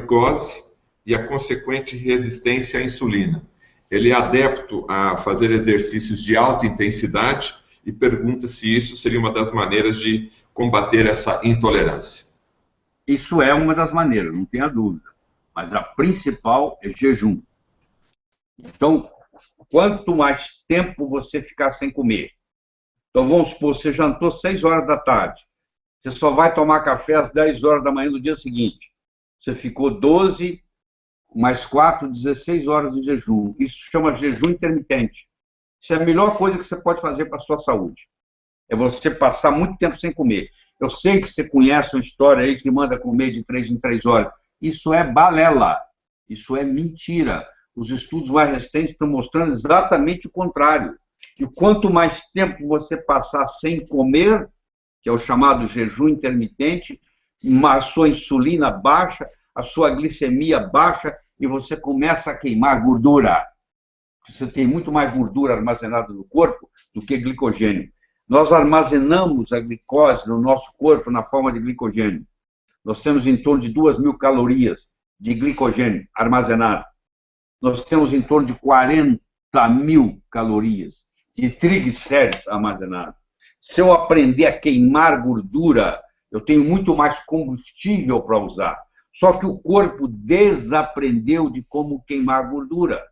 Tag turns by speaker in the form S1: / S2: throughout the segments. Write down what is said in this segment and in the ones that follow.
S1: glicose e a consequente resistência à insulina. Ele é adepto a fazer exercícios de alta intensidade e pergunta se isso seria uma das maneiras de combater essa intolerância.
S2: Isso é uma das maneiras, não tenha dúvida. Mas a principal é jejum. Então, quanto mais tempo você ficar sem comer. Então, vamos supor, você jantou 6 horas da tarde. Você só vai tomar café às 10 horas da manhã do dia seguinte. Você ficou 12, mais 4, 16 horas de jejum. Isso chama jejum intermitente. Isso é a melhor coisa que você pode fazer para a sua saúde. É você passar muito tempo sem comer. Eu sei que você conhece uma história aí que manda comer de 3 em 3 horas. Isso é balela. Isso é mentira. Os estudos mais recentes estão mostrando exatamente o contrário. Que quanto mais tempo você passar sem comer, que é o chamado jejum intermitente, a sua insulina baixa, a sua glicemia baixa e você começa a queimar gordura. Você tem muito mais gordura armazenada no corpo do que glicogênio. Nós armazenamos a glicose no nosso corpo na forma de glicogênio. Nós temos em torno de 2.000 calorias de glicogênio armazenado. Nós temos em torno de 40.000 calorias de triglicéridos armazenados. Se eu aprender a queimar gordura, eu tenho muito mais combustível para usar. Só que o corpo desaprendeu de como queimar gordura.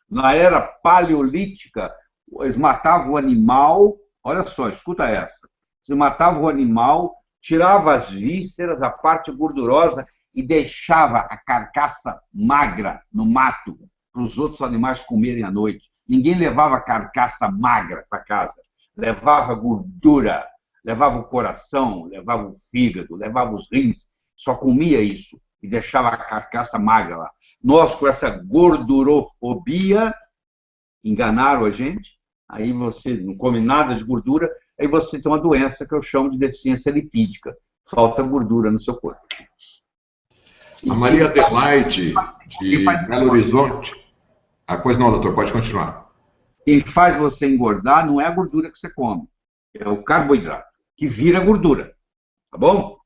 S2: Na era paleolítica, eles matavam o animal, olha só, escuta essa. Eles matavam o animal, tiravam as vísceras, a parte gordurosa e deixava a carcaça magra no mato para os outros animais comerem à noite. Ninguém levava carcaça magra para casa. Levava gordura, levava o coração, levava o fígado, levava os rins. Só comia isso e deixava a carcaça magra lá. Nós, com essa gordurofobia, enganaram a gente. Aí você não come nada de gordura, aí você tem uma doença que eu chamo de deficiência lipídica. Falta gordura no seu corpo.
S1: A Maria Adelaide, de Belo Horizonte. Pois não, doutor, pode continuar.
S2: Quem faz você engordar não é a gordura que você come, é o carboidrato, que vira gordura. Tá bom?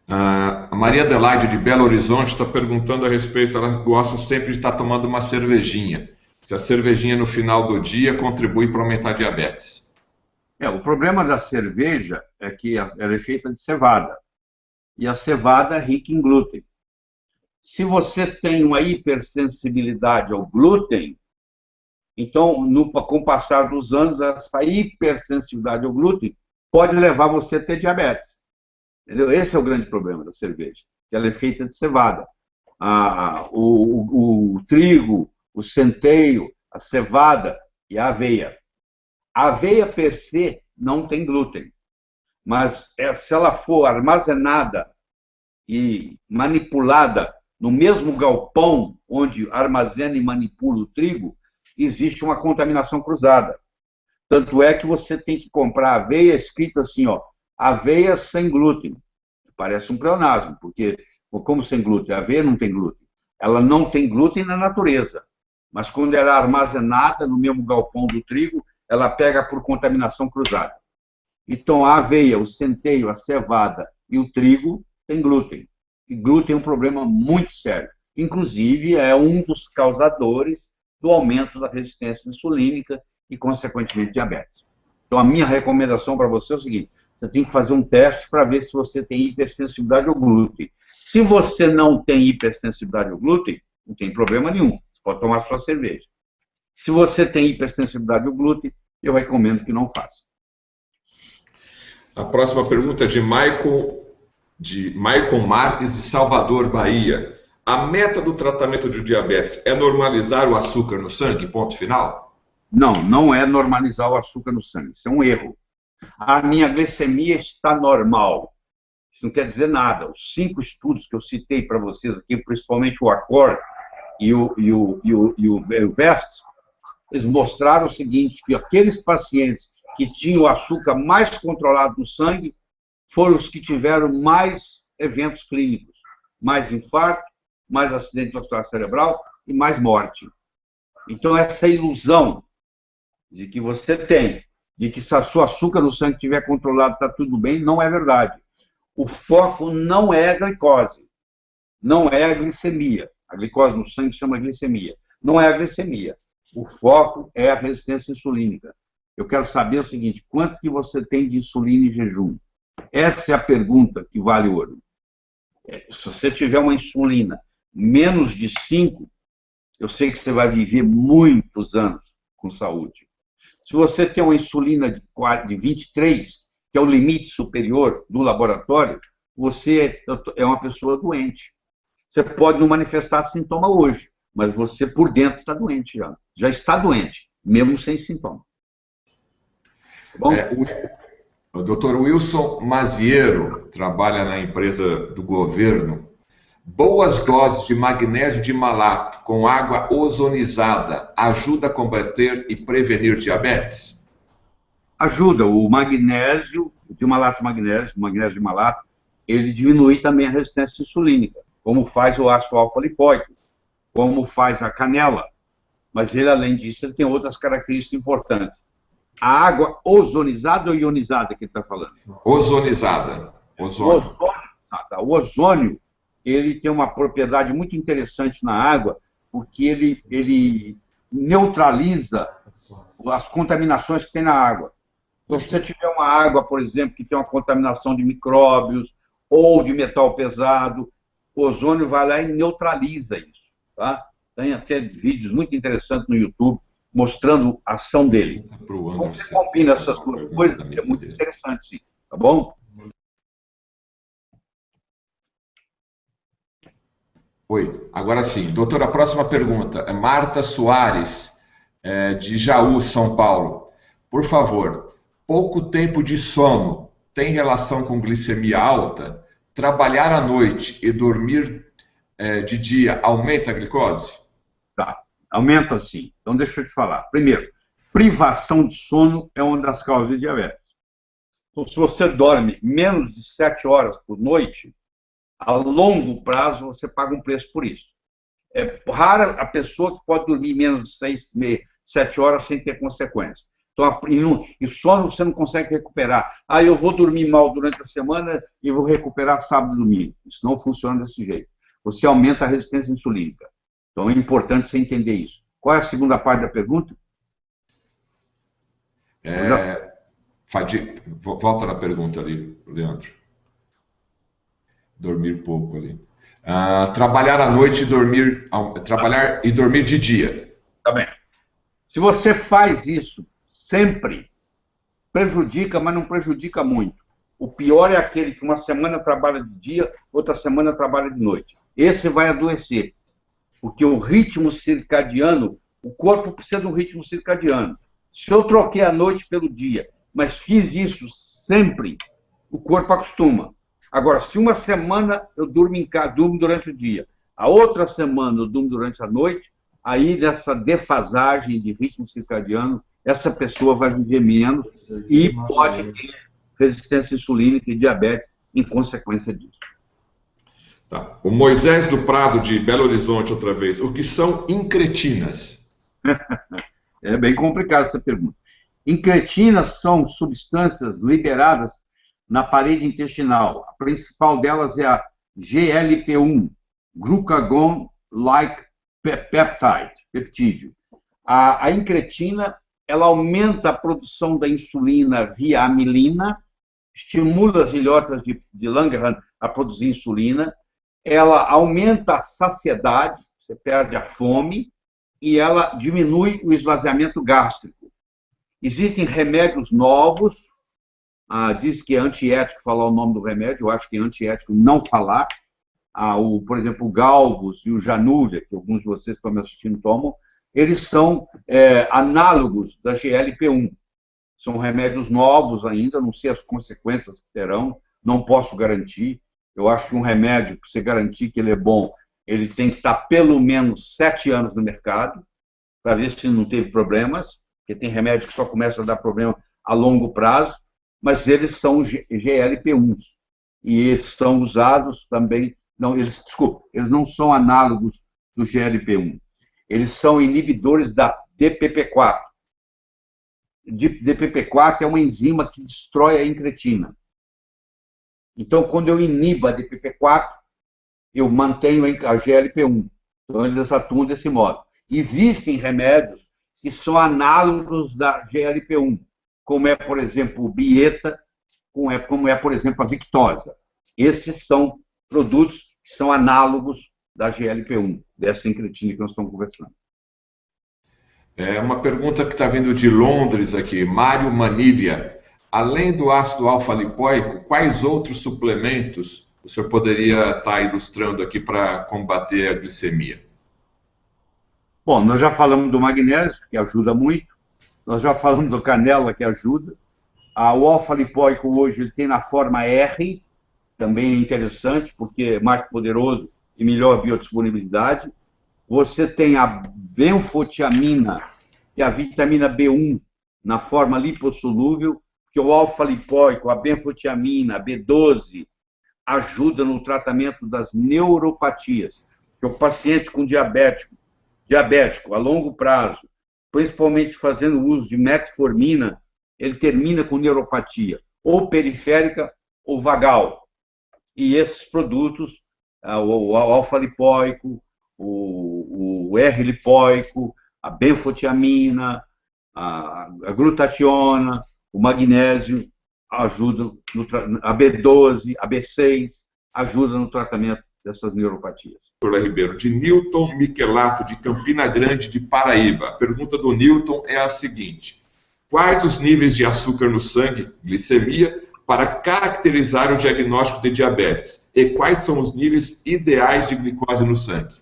S1: A Maria Adelaide, de Belo Horizonte, está perguntando a respeito, ela gosta sempre de estar tomando uma cervejinha. Se a cervejinha no final do dia contribui para aumentar a diabetes.
S2: O problema da cerveja é que ela é feita de cevada. E a cevada é rica em glúten. Se você tem uma hipersensibilidade ao glúten, então, com o passar dos anos, essa hipersensibilidade ao glúten pode levar você a ter diabetes. Entendeu? Esse é o grande problema da cerveja, que ela é feita de cevada. O trigo, o centeio, a cevada e a aveia. A aveia, per se, não tem glúten. Mas se ela for armazenada e manipulada no mesmo galpão onde armazena e manipula o trigo, existe uma contaminação cruzada. Tanto é que você tem que comprar aveia escrita assim, ó, aveia sem glúten. Parece um pleonasmo, porque como sem glúten? A aveia não tem glúten. Ela não tem glúten na natureza, mas quando ela é armazenada no mesmo galpão do trigo, ela pega por contaminação cruzada. Então, a aveia, o centeio, a cevada e o trigo têm glúten. E glúten é um problema muito sério. Inclusive, é um dos causadores do aumento da resistência insulínica e, consequentemente, diabetes. Então, a minha recomendação para você é o seguinte: você tem que fazer um teste para ver se você tem hipersensibilidade ao glúten. Se você não tem hipersensibilidade ao glúten, não tem problema nenhum. Você pode tomar sua cerveja. Se você tem hipersensibilidade ao glúten, eu recomendo que não faça.
S1: A próxima pergunta é de Maicon Marques, de Salvador, Bahia. A meta do tratamento de diabetes é normalizar o açúcar no sangue, ponto final?
S2: Não, não é normalizar o açúcar no sangue. Isso é um erro. A minha glicemia está normal. Isso não quer dizer nada. Os 5 estudos que eu citei para vocês aqui, principalmente o ACCORD e o VEST, eles mostraram o seguinte, que aqueles pacientes que tinham o açúcar mais controlado no sangue foram os que tiveram mais eventos clínicos, mais infarto, mais acidente vascular cerebral e mais morte. Então, essa ilusão de que você tem, de que se a sua açúcar no sangue estiver controlado, está tudo bem, não é verdade. O foco não é a glicose. não é a glicemia. A glicose no sangue chama glicemia. Não é a glicemia. O foco é a resistência insulínica. Eu quero saber o seguinte, quanto que você tem de insulina em jejum? Essa é a pergunta que vale ouro. Se você tiver uma insulina menos de 5, eu sei que você vai viver muitos anos com saúde. Se você tem uma insulina de 23, que é o limite superior do laboratório, você é uma pessoa doente. Você pode não manifestar sintoma hoje, mas você por dentro está doente já. Já está doente, mesmo sem sintoma. Tá bom?
S1: O Dr. Wilson Maziero trabalha na empresa do governo. Boas doses de magnésio de malato com água ozonizada ajuda a combater e prevenir diabetes?
S2: Ajuda. O magnésio de magnésio de malato, ele diminui também a resistência insulínica, como faz o ácido alfa-lipoico, como faz a canela. Mas ele, além disso, ele tem outras características importantes. A água ozonizada ou ionizada que ele está falando?
S1: Ozonizada.
S2: O ozônio, ele tem uma propriedade muito interessante na água, porque ele neutraliza as contaminações que tem na água. Então, se você tiver uma água, por exemplo, que tem uma contaminação de micróbios ou de metal pesado, o ozônio vai lá e neutraliza isso. Tá? Tem até vídeos muito interessantes no YouTube mostrando a ação dele. Então, você combina essas duas coisas, é muito interessante, sim. Tá bom?
S1: Oi, agora sim. Doutora, a próxima pergunta é Marta Soares, de Jaú, São Paulo. Por favor, pouco tempo de sono tem relação com glicemia alta? Trabalhar à noite e dormir de dia aumenta a glicose?
S2: Tá, aumenta sim. Então, deixa eu te falar. Primeiro, privação de sono é uma das causas de diabetes. Então, se você dorme menos de 7 horas por noite, a longo prazo você paga um preço por isso. É rara a pessoa que pode dormir menos de 6, 7 horas sem ter consequências. Então, e sono você não consegue recuperar. Ah, eu vou dormir mal durante a semana e vou recuperar sábado e domingo. Isso não funciona desse jeito. Você aumenta a resistência insulínica. Então, é importante você entender isso. Qual é a segunda parte da pergunta?
S1: Volta na pergunta ali, Leandro. Dormir pouco ali. Trabalhar à noite e trabalhar e dormir de dia.
S2: Tá bem. Se você faz isso sempre, prejudica, mas não prejudica muito. O pior é aquele que uma semana trabalha de dia, outra semana trabalha de noite. Esse vai adoecer, porque o ritmo circadiano, o corpo precisa de um ritmo circadiano. Se eu troquei a noite pelo dia, mas fiz isso sempre, o corpo acostuma. Agora, se uma semana eu durmo em casa, durmo durante o dia, a outra semana eu durmo durante a noite, aí dessa defasagem de ritmo circadiano, essa pessoa vai viver menos e pode ter resistência insulínica e diabetes em consequência disso.
S1: Tá. O Moisés do Prado, de Belo Horizonte, outra vez. O que são incretinas?
S2: É bem complicada essa pergunta. Incretinas são substâncias liberadas na parede intestinal. A principal delas é a GLP-1, Glucagon-like peptídeo. A incretina, ela aumenta a produção da insulina via amilina, estimula as ilhotas de Langerhans a produzir insulina, ela aumenta a saciedade, você perde a fome, e ela diminui o esvaziamento gástrico. Existem remédios novos, diz que é antiético falar o nome do remédio, eu acho que é antiético não falar. Por exemplo, o Galvus e o Januvia, que alguns de vocês que estão me assistindo tomam, eles são análogos da GLP-1. São remédios novos ainda, não sei as consequências que terão, não posso garantir. Eu acho que um remédio, para você garantir que ele é bom, ele tem que estar pelo menos 7 anos no mercado, para ver se não teve problemas, porque tem remédio que só começa a dar problema a longo prazo, mas eles são GLP-1s. E eles são usados também... eles não são análogos do GLP-1. Eles são inibidores da DPP-4. DPP-4 é uma enzima que destrói a incretina. Então, quando eu inibo a DPP-4, eu mantenho a GLP-1. Então, eles atuam desse modo. Existem remédios que são análogos da GLP-1, como é, por exemplo, o Bieta, como é, por exemplo, a Victoza. Esses são produtos que são análogos da GLP-1, dessa incretina que nós estamos conversando.
S1: É uma pergunta que está vindo de Londres aqui, Mário Manilha. Além do ácido alfa-lipoico, quais outros suplementos o senhor poderia estar ilustrando aqui para combater a glicemia?
S2: Bom, nós já falamos do magnésio, que ajuda muito. Nós já falamos do canela, que ajuda. O alfa-lipoico hoje ele tem na forma R, também é interessante, porque é mais poderoso e melhor biodisponibilidade. Você tem a benfotiamina e a vitamina B1 na forma lipossolúvel, que o alfa-lipoico, a benfotiamina, a B12, ajuda no tratamento das neuropatias. Que o paciente com diabético a longo prazo, principalmente fazendo uso de metformina, ele termina com neuropatia, ou periférica ou vagal. E esses produtos, o alfa-lipoico, o R-lipoico, a benfotiamina, a glutationa, o magnésio, ajudam, a B12, a B6, ajudam no tratamento dessas neuropatias.
S1: Doutor Ribeiro, de Newton Michelato, de Campina Grande, de Paraíba. A pergunta do Newton é a seguinte: quais os níveis de açúcar no sangue, glicemia, para caracterizar o diagnóstico de diabetes? E quais são os níveis ideais de glicose no sangue?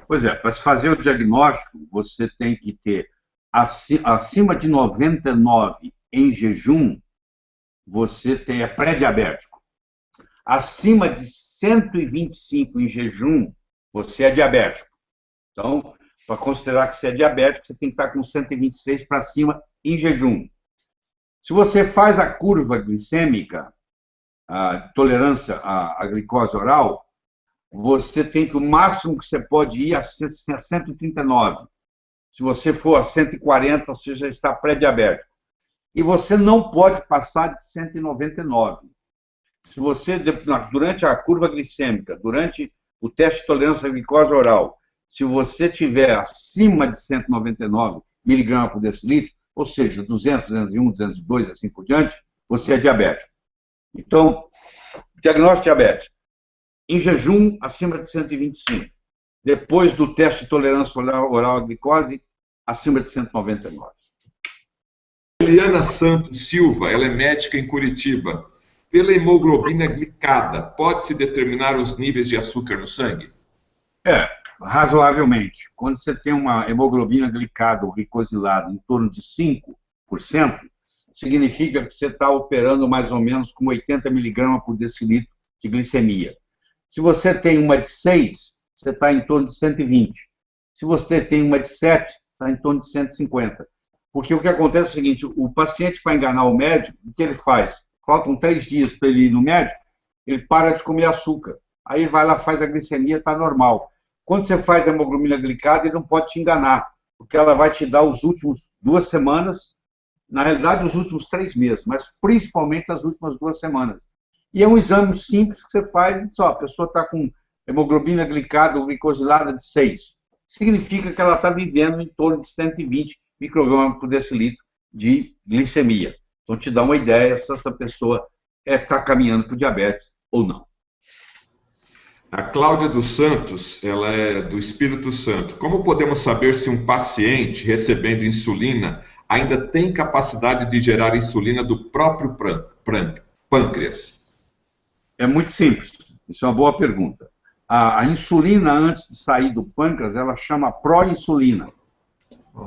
S2: Pois é, para se fazer o diagnóstico, você tem que ter acima de 99 em jejum, você é pré-diabético. Acima de 125 em jejum, você é diabético. Então, para considerar que você é diabético, você tem que estar com 126 para cima em jejum. Se você faz a curva glicêmica, a tolerância à glicose oral, você tem que o máximo que você pode ir a 139. Se você for a 140, você já está pré-diabético. E você não pode passar de 199. Se você, durante a curva glicêmica, durante o teste de tolerância à glicose oral, se você tiver acima de 199 miligramas por decilitro, ou seja, 200, 201, 202, assim por diante, você é diabético. Então, diagnóstico de diabetes. Em jejum, acima de 125. Depois do teste de tolerância oral à glicose, acima de 199.
S1: Eliana Santos Silva, ela é médica em Curitiba. Pela hemoglobina glicada, pode-se determinar os níveis de açúcar no sangue?
S2: Razoavelmente. Quando você tem uma hemoglobina glicada ou glicosilada em torno de 5%, significa que você está operando mais ou menos com 80 miligramas por decilitro de glicemia. Se você tem uma de 6, você está em torno de 120. Se você tem uma de 7, está em torno de 150. Porque o que acontece é o seguinte, o paciente, para enganar o médico, o que ele faz? Faltam 3 dias para ele ir no médico, ele para de comer açúcar. Aí vai lá, faz a glicemia, está normal. Quando você faz a hemoglobina glicada, ele não pode te enganar, porque ela vai te dar os últimos 2 semanas, na realidade os últimos 3 meses, mas principalmente as últimas 2 semanas. E é um exame simples que você faz, e diz, a pessoa está com hemoglobina glicada ou glicosilada de 6. Significa que ela está vivendo em torno de 120 microgramas por decilitro de glicemia. Então, te dá uma ideia se essa pessoa está caminhando para o diabetes ou não.
S1: A Cláudia dos Santos, ela é do Espírito Santo. Como podemos saber se um paciente recebendo insulina ainda tem capacidade de gerar insulina do próprio pâncreas?
S2: É muito simples. Isso é uma boa pergunta. A insulina, antes de sair do pâncreas, ela chama proinsulina.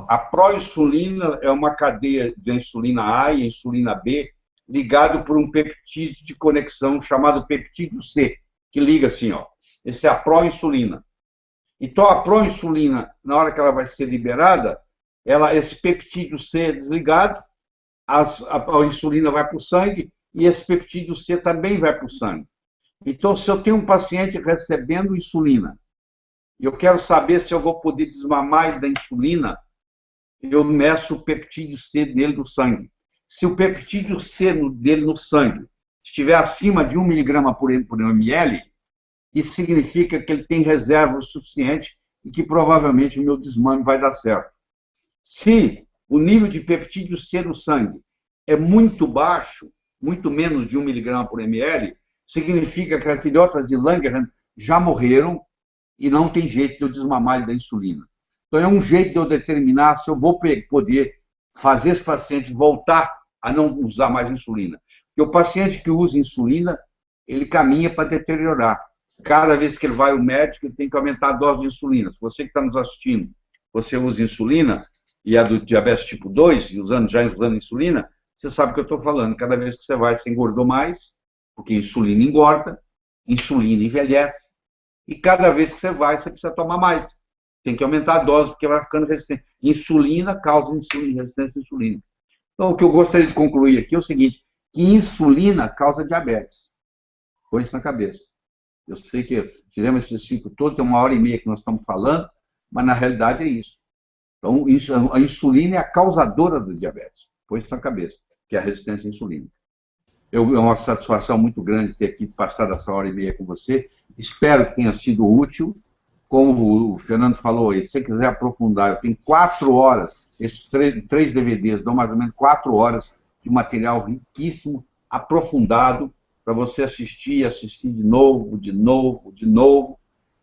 S2: A proinsulina é uma cadeia de insulina A e insulina B ligado por um peptídeo de conexão chamado peptídeo C, que liga assim, ó. Esse é a proinsulina. Então, a proinsulina, na hora que ela vai ser liberada, esse peptídeo C é desligado, a insulina vai para o sangue e esse peptídeo C também vai para o sangue. Então, se eu tenho um paciente recebendo insulina e eu quero saber se eu vou poder desmamar da insulina, eu meço o peptídeo C dele no sangue. Se o peptídeo C dele no sangue estiver acima de 1 miligrama por ml, Isso significa que ele tem reserva o suficiente e que provavelmente o meu desmame vai dar certo. Se o nível de peptídeo C no sangue é muito baixo, muito menos de 1 miligrama por ml, significa que as filhotas de Langerhans já morreram e não tem jeito de eu desmamar ele da insulina. Então, é um jeito de eu determinar se eu vou poder fazer esse paciente voltar a não usar mais insulina. Porque o paciente que usa insulina, ele caminha para deteriorar. Cada vez que ele vai ao médico, ele tem que aumentar a dose de insulina. Se você que está nos assistindo, você usa insulina, e é do diabetes tipo 2, e já usando insulina, você sabe o que eu estou falando. Cada vez que você vai, você engordou mais, porque insulina engorda, insulina envelhece, e cada vez que você vai, você precisa tomar mais. Tem que aumentar a dose, porque vai ficando resistente. Insulina causa resistência à insulina. Então, o que eu gostaria de concluir aqui é o seguinte, que insulina causa diabetes. Põe isso na cabeça. Eu sei que fizemos esse ciclo todo, tem 1h30 que nós estamos falando, mas na realidade é isso. Então, a insulina é a causadora do diabetes. Põe isso na cabeça, que é a resistência à insulina. É uma satisfação muito grande ter aqui passado essa 1h30 com você. Espero que tenha sido útil. Como o Fernando falou aí, se você quiser aprofundar, eu tenho 4 horas, esses 3 DVDs dão mais ou menos 4 horas de material riquíssimo, aprofundado, para você assistir de novo,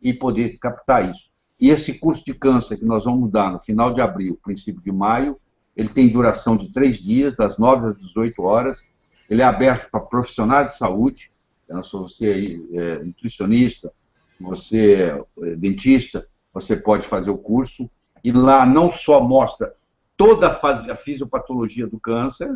S2: e poder captar isso. E esse curso de câncer que nós vamos dar no final de abril, princípio de maio, ele tem duração de 3 dias, das 9 às 18 horas. Ele é aberto para profissionais de saúde, então, se você é nutricionista, você é dentista, você pode fazer o curso. E lá não só mostra toda a fisiopatologia do câncer,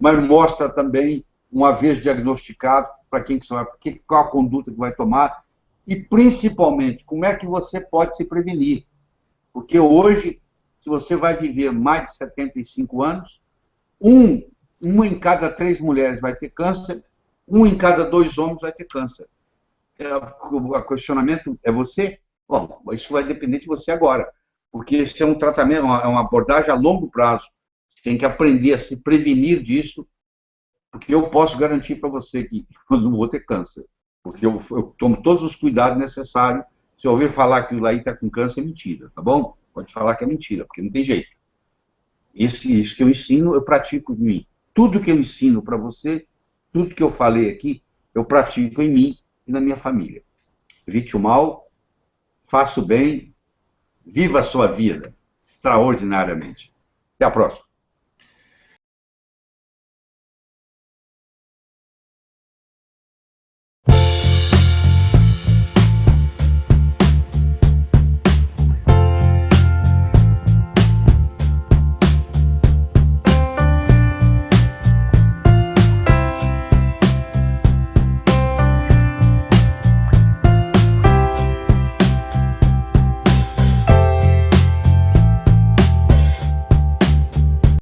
S2: mas mostra também, uma vez diagnosticado, para quem que você vai, qual a conduta que vai tomar, e principalmente, como é que você pode se prevenir. Porque hoje, se você vai viver mais de 75 anos, uma em cada 3 mulheres vai ter câncer, 1 em cada 2 homens vai ter câncer. O questionamento é você? Bom, isso vai depender de você agora, porque esse é um tratamento, é uma abordagem a longo prazo. Você tem que aprender a se prevenir disso, porque eu posso garantir para você que eu não vou ter câncer, porque eu tomo todos os cuidados necessários. Se eu ouvir falar que o Laí está com câncer, é mentira, tá bom? Pode falar que é mentira, porque não tem jeito. Isso que eu ensino, eu pratico em mim. Tudo que eu ensino para você, tudo que eu falei aqui, eu pratico em mim e na minha família. Evite o mal, faça o bem, viva a sua vida extraordinariamente. Até a próxima.